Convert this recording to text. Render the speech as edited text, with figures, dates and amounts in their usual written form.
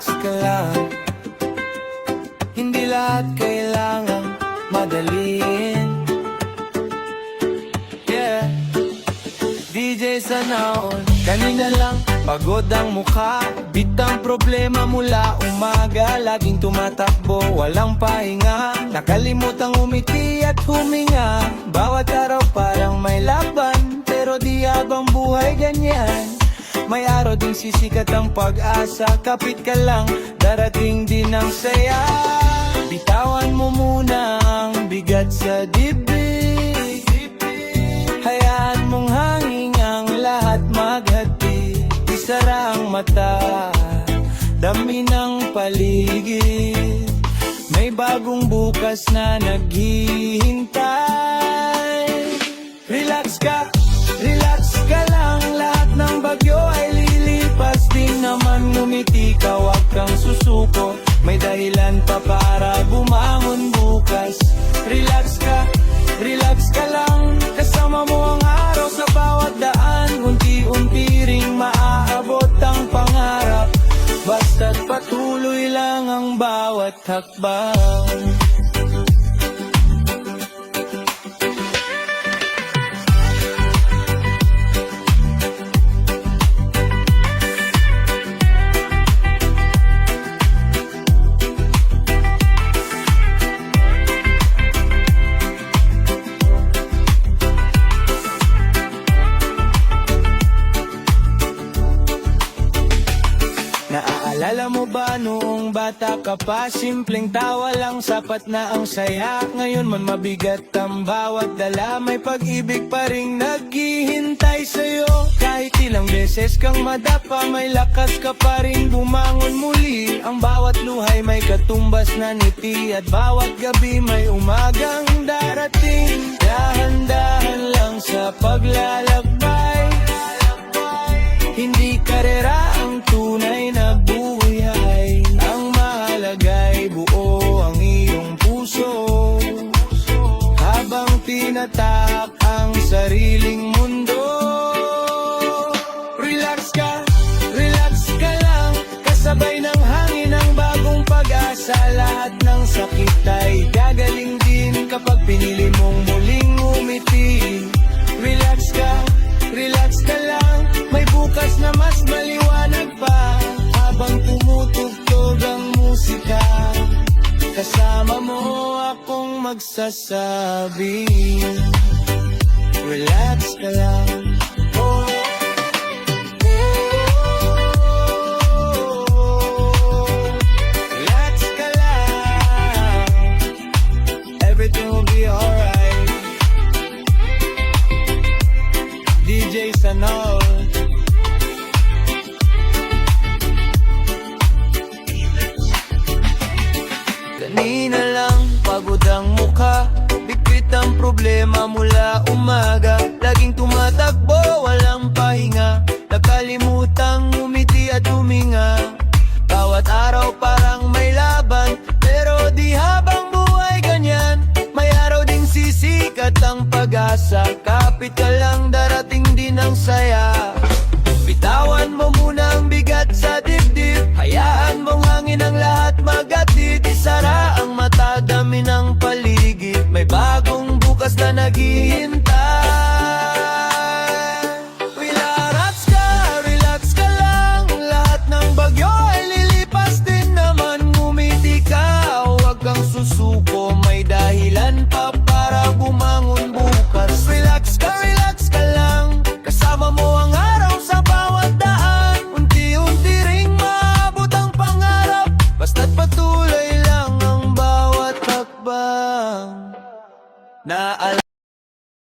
relax ka lang. Hindi lahat kailangang madaliin. Yeah, DJ Sanaon. Kanina lang, pagod ang mukha, bitang problema mula umaga. Laging tumatakbo, walang pahinga, nakalimutang umiti at huminga. Bawat araw parang may laban, pero di habang buhay ganyan. May araw ding sisikat ang pag-asa, kapit ka lang, darating din ang saya. Bitawan mo muna ang bigat sa dibdib, hayaan mong hangin ang lahat maghati. Isara ang mata, dami ng paligid, may bagong bukas na naghihintay. Relax ka lang, lahat ng bagyo ay lilipas din naman. Ngumiti ka, wag kang susuko, may dahilan pa para bumangon bukas. Relax ka lang, kasama mo ang araw sa bawat daan. Unti-unti ring maaabot ang pangarap, basta't patuloy lang ang bawat hakbang. Naaalala mo ba noong bata ka pa? Simpleng tawa lang sapat na ang saya. Ngayon man mabigat ang bawat dala, may pag-ibig pa ring naghihintay sa'yo. Kahit ilang beses kang madapa, may lakas ka pa rin bumangon muli. Ang bawat luhay may katumbas na ngiti, at bawat gabi may umagang darating. Dahan-dahan lang sa paglalakbay, hindi karera ang tunay na buhay. Ang mahalaga'y buo ang iyong puso, habang tinatahak ang sariling mundo. Relax ka lang, kasabay ng hangin ang bagong pag-asa. Lahat ng sakit ay gagaling din kapag pinili mong muling umiti. Relax ka lang, may bukas na mas maliwanag pa. Habang tumutugtog ang musika, kasama mo akong magsasabi, relax ka lang. Oh. Relax ka lang, everything will be alright. DJ Sanaon. Kanina lang, pagod ang mukha, bigkit ang problema mula umaga. Laging tumatakbo, walang pahinga, nakalimutang umiti at huminga. Bawat araw parang may laban, pero di habang buhay ganyan. May araw ding sisikat ang pag-asa, kapit ka lang, darating din ang saya. Bitawan mo muna ang bigat sa dibdib, hayaan mong hangin ang lahat magatid. Isara ang mata, dami ng paligid, may bagong bukas na naghihintay. Relax ka lang, lahat ng bagyo ay lilipas din naman. Ngumiti ka, huwag kang susuko, may dahilan pa para bumangon bukas. Relax ka lang, kasama mo ang araw sa bawat daan. Unti-unti ring maabot ang pangarap, basta't patuloy lang ang bawat hakbang.